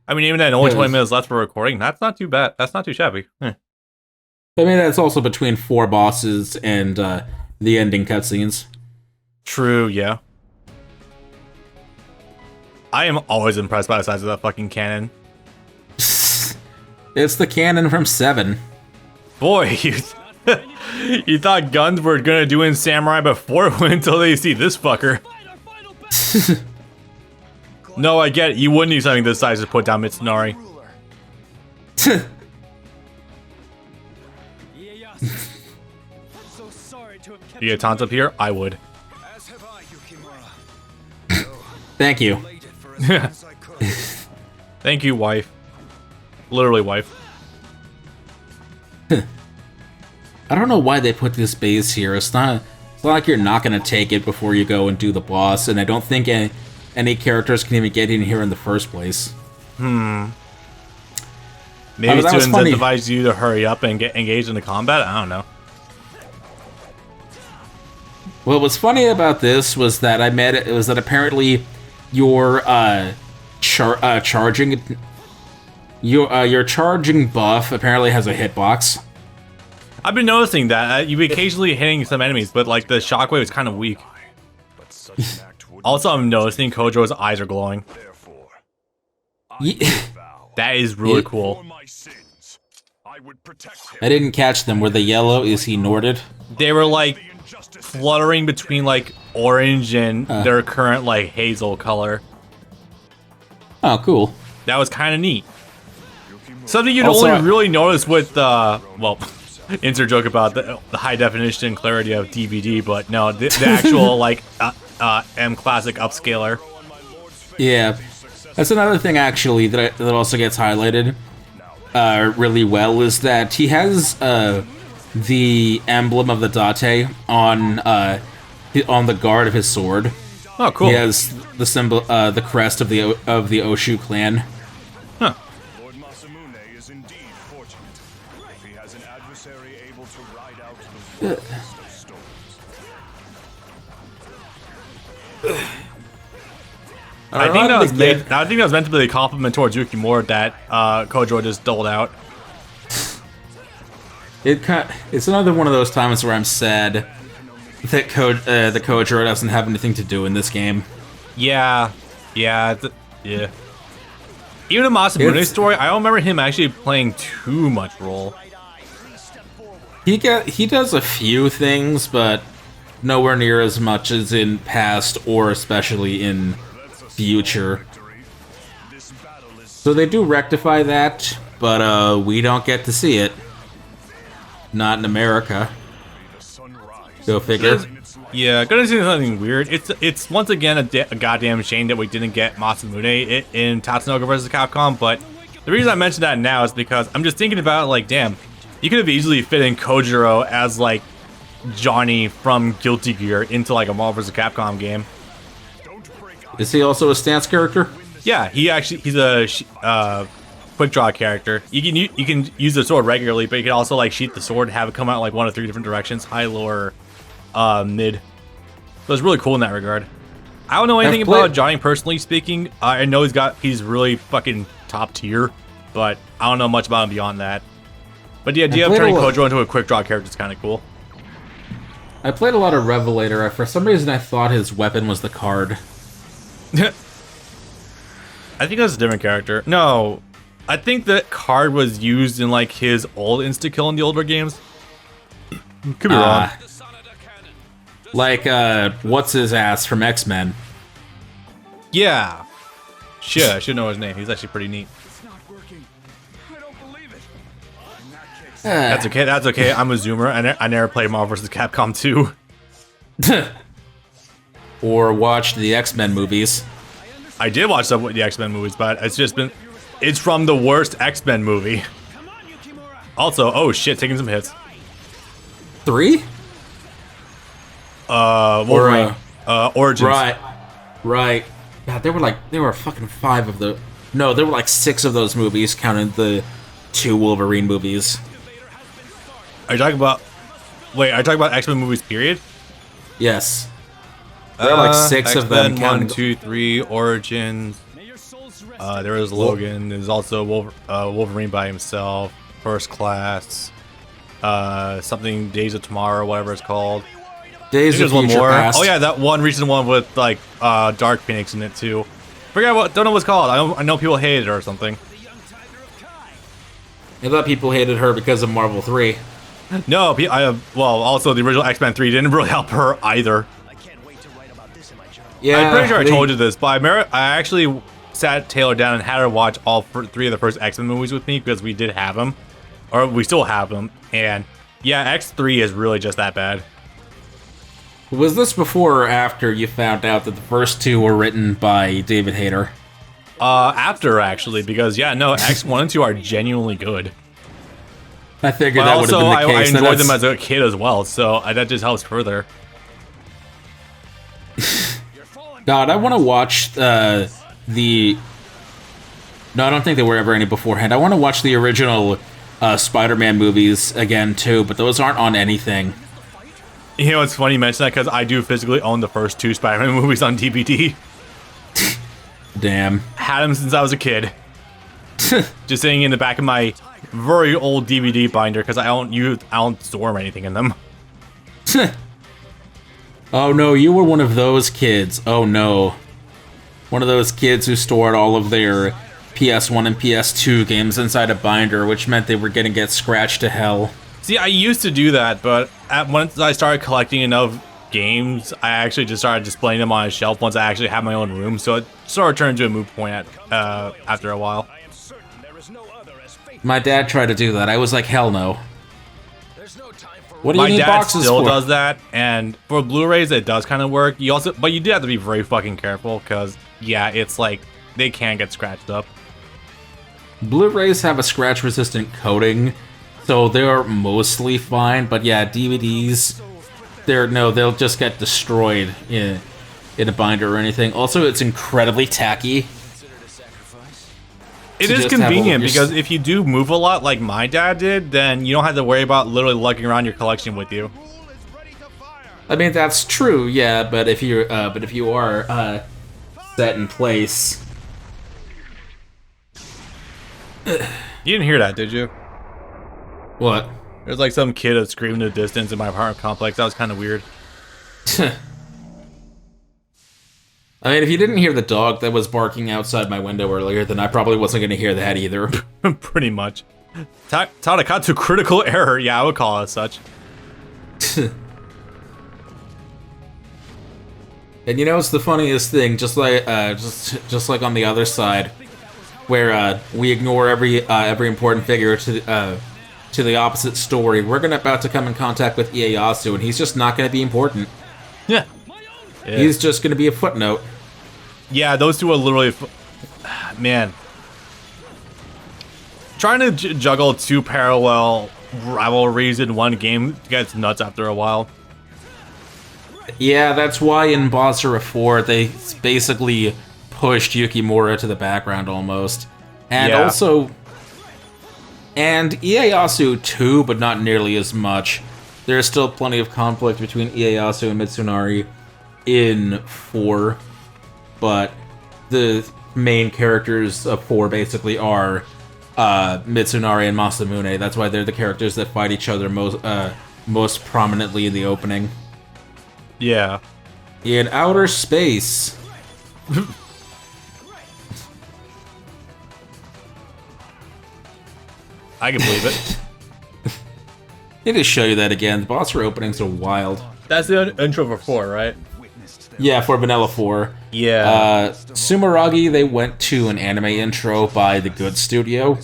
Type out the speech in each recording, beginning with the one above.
I mean, even then, only 20 'Cause- minutes left for recording. That's not too bad. That's not too shabby. I mean, that's also between 4 bosses and the ending cutscenes. True, yeah. I am always impressed by the size of that fucking cannon. It's the cannon from 7. Boy, you thought guns were gonna do in Samurai before until they see this fucker. No, I get it. You wouldn't need something this size to put down Mitsunari. You get taunts up here? I would. Thank you. Thank you, wife. Literally, wife. I don't know why they put this base here. It's not like you're not going to take it before you go and do the boss, and I don't think any characters can even get in here in the first place. Maybe it's to incentivize you to hurry up and get engaged in the combat? I don't know. Well, what's funny about this was that apparently your charging buff apparently has a hitbox. I've been noticing that you've been occasionally hitting some enemies, but like the shockwave is kind of weak. Also, I'm noticing Kojo's eyes are glowing. That is really cool. I didn't catch them. Were they yellow? Is he Norded? They were like fluttering between like orange and their current like hazel color. Oh, cool. That was kind of neat. Something you'd Also, only really notice with well, insert joke about the high definition clarity of DVD, but no, the actual like M classic upscaler. Yeah, that's another thing actually that also gets highlighted really well is that he has the emblem of the Date on the guard of his sword. Oh, cool. He has the symbol, the crest of the Oshu clan. Huh. Lord Masamune is indeed fortunate. If he has an adversary able to ride out the forest of storms. I think that was meant to be a compliment towards Yukimura that Kojo just doled out. It's another one of those times where I'm sad that the Kojiro doesn't have anything to do in this game. Yeah. Even in Masamune's story, I don't remember him actually playing too much role. He does a few things, but nowhere near as much as in past or especially in future. So they do rectify that, but we don't get to see it. Not in America. Go figure. Yeah, gonna say something weird. It's once again a goddamn shame that we didn't get Masamune in Tatsunoko vs. Capcom, but the reason I mention that now is because I'm just thinking about, like, damn, you could have easily fit in Kojiro as, like, Johnny from Guilty Gear into, like, a Marvel vs. Capcom game. Is he also a stance character? Yeah, he's a quick draw character. You can use the sword regularly, but you can also like sheath the sword and have it come out like 1 of 3 different directions: high, low, or mid. So it's really cool in that regard. I don't know anything about Johnny personally speaking. I know he's really fucking top tier, but I don't know much about him beyond that. But the idea of turning Kojo into a quick draw character is kind of cool. I played a lot of Revelator. For some reason, I thought his weapon was the card. I think that's a different character. No, I think that card was used in like his old insta-kill in the older games. Could be wrong. Like, what's his ass from X-Men? Yeah. Shit, I should know his name. He's actually pretty neat. That's okay, that's okay. I'm a zoomer. I never played Marvel vs. Capcom 2. Or watched the X-Men movies. I did watch some of the X-Men movies, but it's from the worst X-Men movie. Also, oh shit, taking some hits. 3? Wolverine. Origins. Right. God, there were fucking 5 of the. No, there were like 6 of those movies, counting the 2 Wolverine movies. Are you talking about? Wait, are you talking about X-Men movies? Period. Yes. There are like 6 of them. 1, 2, 3, Origins. There was Logan. There's also Wolverine by himself. First Class. Something Days of Tomorrow, whatever it's called. Days of one Future more. Past. Oh yeah, that one recent one with like Dark Phoenix in it too. Don't know what's called. I know people hated her or something. I thought people hated her because of Marvel 3. No, also the original X-Men 3 didn't really help her either. Yeah, I'm pretty sure I told you this, but I actually sat Taylor down and had her watch all 3 of the first X-Men movies with me because we did have them, or we still have them, and yeah, X3 is really just that bad. Was this before or after you found out that the first 2 were written by David Hayter? After actually, because yeah, no, X1 and 2 are genuinely good. I figured But that would have also, been the case. I enjoyed them as a kid as well, so that just helps further. God, I want to watch the... No, I don't think there were ever any beforehand. I want to watch the original Spider-Man movies again, too, but those aren't on anything. You know, it's funny you mention that because I do physically own the first 2 Spider-Man movies on DVD. Damn. Had them since I was a kid. Just sitting in the back of my very old DVD binder because I don't store anything in them. Oh no, you were one of those kids. Oh no. One of those kids who stored all of their PS1 and PS2 games inside a binder, which meant they were gonna get scratched to hell. See, I used to do that, but once I started collecting enough games, I actually just started displaying them on a shelf once I actually had my own room, so it sort of turned into a moot point after a while. My dad tried to do that. I was like, hell no. What do you My need dad boxes still for? does that, and for Blu-rays it does kind of work. But you do have to be very fucking careful, because yeah, it's like they can get scratched up. Blu-rays have a scratch-resistant coating, so they're mostly fine. But yeah, DVDs, they'll just get destroyed in a binder or anything. Also, it's incredibly tacky. It is convenient because if you do move a lot like my dad did, then you don't have to worry about literally lugging around your collection with you. I mean, that's true, yeah, but if you are set in place. You didn't hear that, did you? What? There's like some kid that screamed in the distance in my apartment complex. That was kind of weird. I mean, if you didn't hear the dog that was barking outside my window earlier, then I probably wasn't going to hear that either. Pretty much. Tadakatsu critical error. Yeah, I would call it such. And you know, it's the funniest thing. Just like on the other side, where we ignore every important figure to the opposite story. We're about to come in contact with Ieyasu, and he's just not going to be important. Yeah. He's just going to be a footnote. Yeah, those two are literally... Man. Trying to juggle 2 parallel rivalries in one game gets nuts after a while. Yeah, that's why in Basara 4, they basically pushed Yukimura to the background almost. And yeah. also... And Ieyasu too, but not nearly as much. There's still plenty of conflict between Ieyasu and Mitsunari in 4, but the main characters of 4 basically are Mitsunari and Masamune. That's why they're the characters that fight each other most prominently in the opening. Yeah. In outer space. I can believe it. I need to show you that again. The Basara openings are wild. That's the intro for 4, right? Yeah, for Vanilla 4. Yeah. Sumeragi, they went to an anime intro by The Good Studio.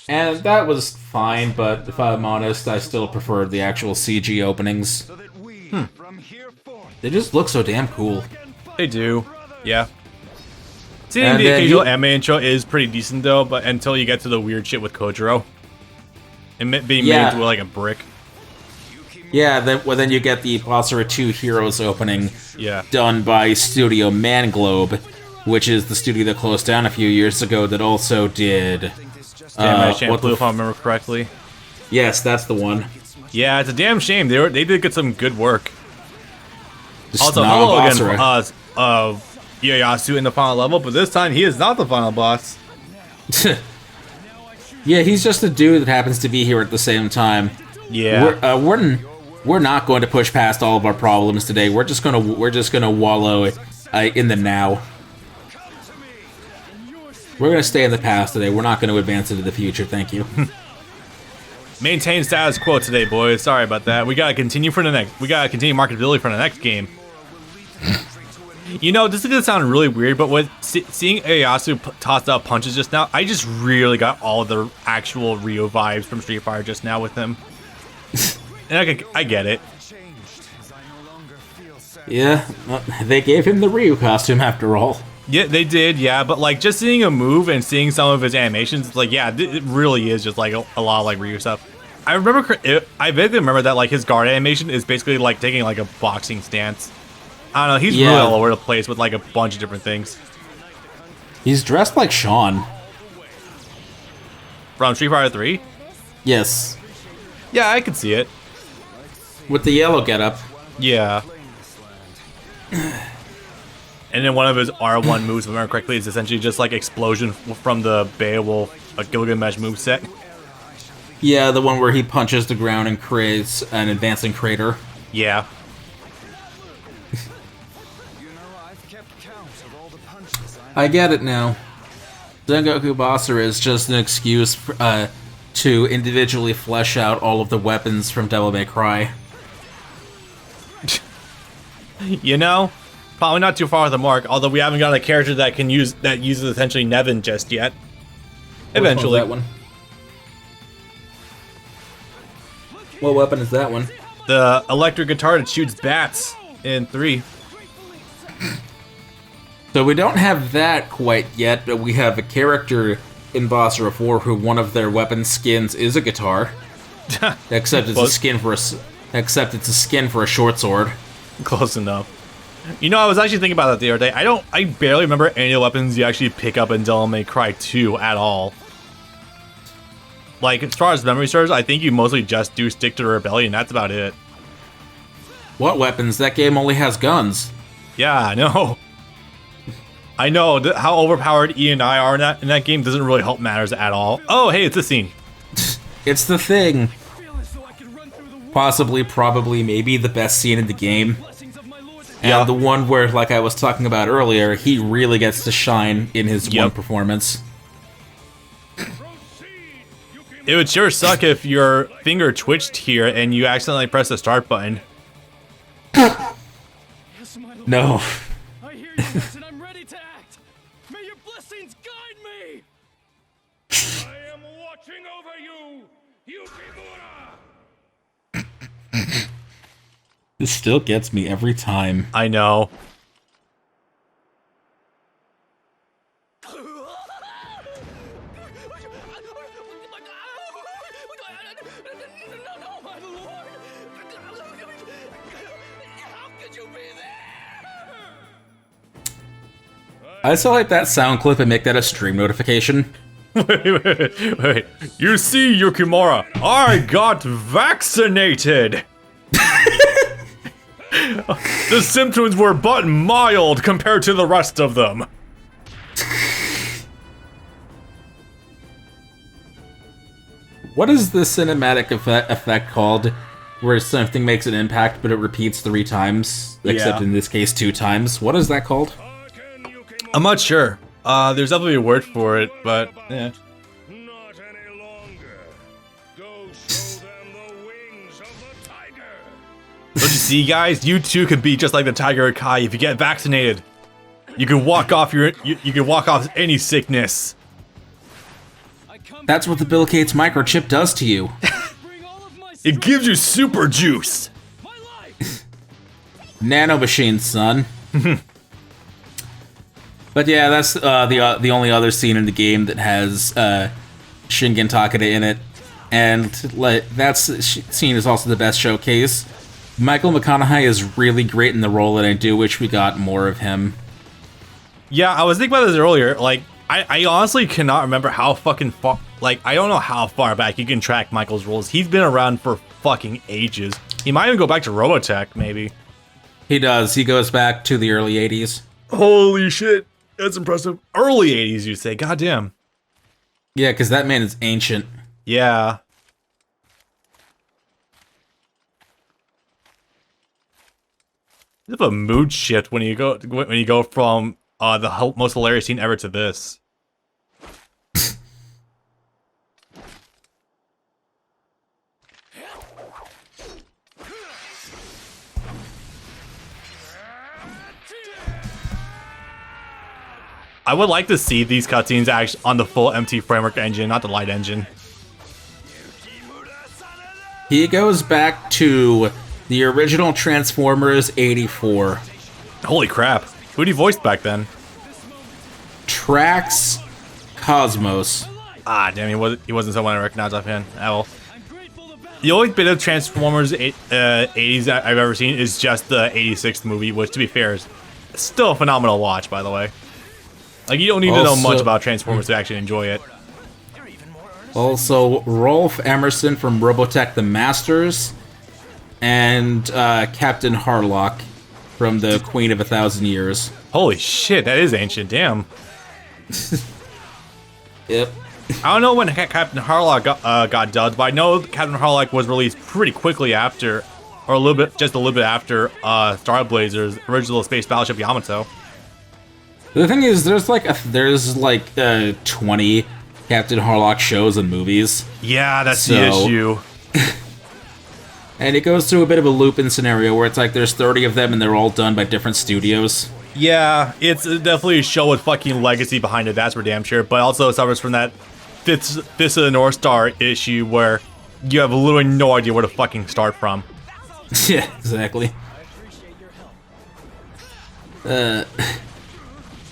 And that was fine, but if I'm honest, I still preferred the actual CG openings. They just look so damn cool. They do. Yeah. Seeing the occasional anime intro is pretty decent though, but until you get to the weird shit with Kojiro. And being made into like a brick. Yeah, then you get the Basara 2 Heroes opening, yeah, done by Studio Manglobe, which is the studio that closed down a few years ago that also did... Shampoo, if I remember correctly. Yes, that's the one. Yeah, it's a damn shame. They did get some good work. Just Also, not hello on again, Basara. Ieyasu in the final level, but this time he is not the final boss. Yeah, he's just a dude that happens to be here at the same time. Yeah. We're not going to push past all of our problems today. We're just gonna wallow in the now. We're gonna stay in the past today. We're not going to advance into the future. Thank you. Maintain status quo today, boys. Sorry about that. We gotta continue for the next. We gotta continue marketability for the next game. You know, this is gonna sound really weird, but with seeing Ieyasu toss out punches just now, I just really got all the actual Ryo vibes from Street Fighter just now with him. And I get it. Yeah, well, they gave him the Ryu costume after all. Yeah, they did, yeah, but like just seeing a move and seeing some of his animations, it's like, yeah, it really is just like a lot of like Ryu stuff. I vaguely remember that like his guard animation is basically like taking like a boxing stance. I don't know, he's really all over the place with like a bunch of different things. He's dressed like Sean. From Street Fighter 3? Yes. Yeah, I could see it. With the yellow getup. Yeah. And then one of his R1 moves, if I remember correctly, is essentially just like explosion from the Beowulf Gilgamesh moveset. Yeah, the one where he punches the ground and creates an advancing crater. Yeah. I get it now. Sengoku Basara is just an excuse to individually flesh out all of the weapons from Devil May Cry. You know, probably not too far off the mark, although we haven't got a character that uses essentially Nevin just yet. Eventually. That one? What weapon is that one? The electric guitar that shoots bats in 3. So we don't have that quite yet, but we have a character in Basara 4 who one of their weapon skins is a guitar. Except it's a skin for a short sword. Close enough. You know, I was actually thinking about that the other day. I barely remember any of the weapons you actually pick up in Devil May Cry 2 at all. Like, as far as memory serves, I think you mostly just do stick to the Rebellion. That's about it. What weapons? That game only has guns. Yeah, I know. I know how overpowered E and I are in that game doesn't really help matters at all. Oh, hey, it's a scene. It's the thing. Possibly, probably, maybe the best scene in the game. And the one where, like I was talking about earlier, he really gets to shine in his one performance. It would sure suck if your finger twitched here and you accidentally press the start button. No. I hear you, and I'm ready to act. May your blessings guide me. I am watching over you, Yukimura! This still gets me every time. I know. No, my lord. How could you be there? I still like that sound clip and make that a stream notification. Wait. You see, Yukimura, I got vaccinated! The symptoms were but mild compared to the rest of them. What is the cinematic effect called? Where something makes an impact, but it repeats 3 times, except in this case 2 times. What is that called? I'm not sure. There's definitely a word for it, but yeah. Not any longer. Go show them the wings of the tiger. Don't you see, guys? You too could be just like the Tiger Kai if you get vaccinated. You can walk off you can walk off any sickness. That's what the Bill Gates microchip does to you. It gives you super juice. Nanomachine, son. But yeah, that's the only other scene in the game that has Shingen Takeda in it, and that scene is also the best showcase. Michael McConaughey is really great in the role, and I do wish we got more of him. Yeah, I was thinking about this earlier. Like, I honestly cannot remember how fucking far. Like, I don't know how far back you can track Michael's roles. He's been around for fucking ages. He might even go back to Robotech, maybe. He does. He goes back to the early 80s. Holy shit. That's impressive. Early 80s, you say. Goddamn. Yeah, because that man is ancient. Yeah. It's a mood shift when you go from the most hilarious scene ever to this. I would like to see these cutscenes actually on the full MT Framework engine, not the light engine. He goes back to the original Transformers 84. Holy crap. Who'd he voiced back then? Trax Cosmos. Ah, damn, he wasn't someone I recognized offhand. Oh, well. The only bit of Transformers 80s that I've ever seen is just the 86th movie, which, to be fair, is still a phenomenal watch, by the way. Like, you don't need to know much about Transformers to actually enjoy it. Also, Rolf Emerson from Robotech The Masters, and Captain Harlock from The Queen of a Thousand Years. Holy shit, that is ancient, damn. Yep. I don't know when Captain Harlock got dubbed, but I know Captain Harlock was released pretty quickly after, or just a little bit after Star Blazer's original space battleship Yamato. The thing is, there's like 20 Captain Harlock shows and movies. Yeah, that's the issue. And it goes through a bit of a loop-in scenario where it's like there's 30 of them and they're all done by different studios. Yeah, it's definitely a show with fucking legacy behind it, that's for damn sure. But also it suffers from that Fist of the North Star issue where you have literally no idea where to fucking start from. Yeah, exactly. Yeah,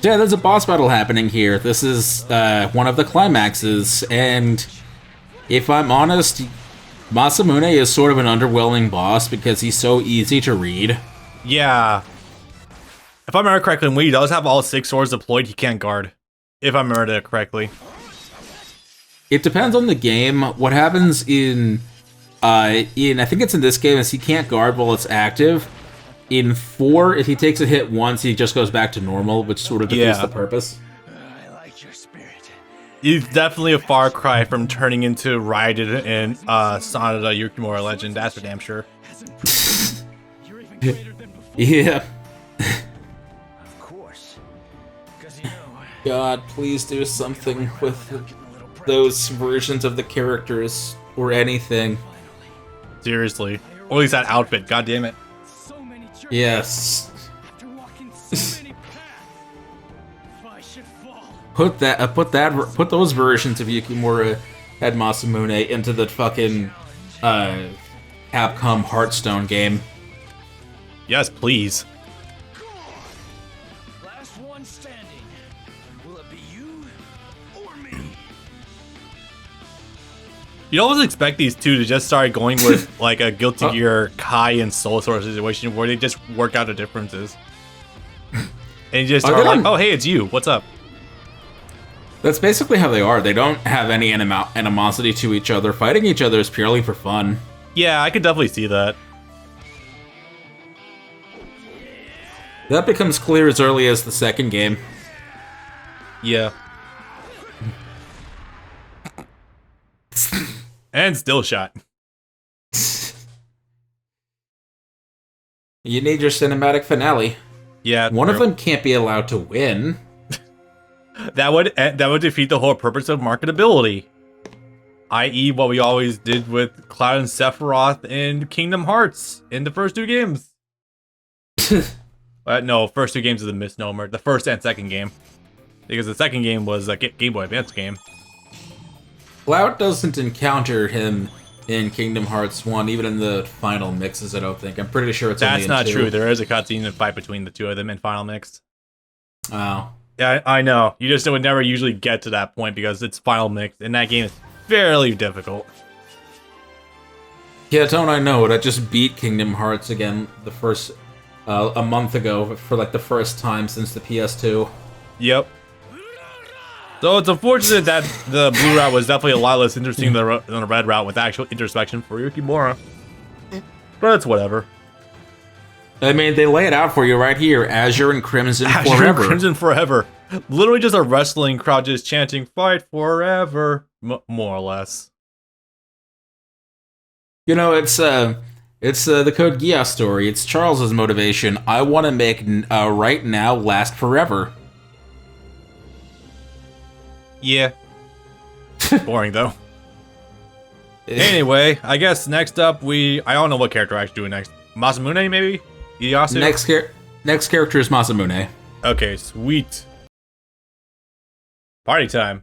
there's a boss battle happening here. This is one of the climaxes, and if I'm honest, Masamune is sort of an underwhelming boss because he's so easy to read. Yeah. If I remember correctly, when he does have all 6 swords deployed, he can't guard. If I remember that correctly. It depends on the game. What happens in I think it's in this game, is he can't guard while it's active. In 4, if he takes a hit once, he just goes back to normal, which sort of defeats the purpose. I like your spirit. He's definitely a far cry from turning into Raiden in Sonata Yukimura Legend, that's for damn sure. You're even greater than before. Yeah. Of course. Because you know, God, please do something with those versions of the characters, or anything. Seriously. Or at least that outfit, god damn it. So many journeys Yes. after walking so many paths. If I should fall. Put those versions of Yukimura and Masamune into the fucking Capcom Hearthstone game. Yes, please. last one standing. Will it be you or me? You'd almost expect these two to just start going with like a Guilty Gear Kai and Soul Sword situation where they just work out the differences. And you just are like, oh hey, it's you, what's up? That's basically how they are. They don't have any animosity to each other. Fighting each other is purely for fun. Yeah, I could definitely see that. That becomes clear as early as the second game. Yeah. And still shot. You need your cinematic finale. Yeah. One of them can't be allowed to win. That would defeat the whole purpose of marketability. I.e. what we always did with Cloud and Sephiroth in Kingdom Hearts in the first 2 games. No, first 2 games is a misnomer. The first and second game. Because the second game was a Game Boy Advance game. Cloud doesn't encounter him in Kingdom Hearts 1, even in the final mixes, I don't think. I'm pretty sure it's only That's in not 2. true. There is a cutscene and fight between the 2 of them in Final Mix. Oh. Yeah, I know. You just would never usually get to that point because it's Final Mix, and that game is fairly difficult. Yeah, don't I know it? I just beat Kingdom Hearts again a month ago for like the first time since the PS2. Yep. So it's unfortunate that the blue route was definitely a lot less interesting than the red route with actual introspection for Yukimura. But it's whatever. I mean, they lay it out for you right here. Azure and Crimson Azure forever. and Crimson forever. Literally just a wrestling crowd just chanting "Fight forever," more or less. You know, it's the Code Geass story. It's Charles's motivation. I want to make right now last forever. Yeah. Boring though. Anyway, I guess next up I don't know what character I'm actually doing next. Masamune maybe? Ieyasu? Next character is Masamune. Okay, sweet. Party time.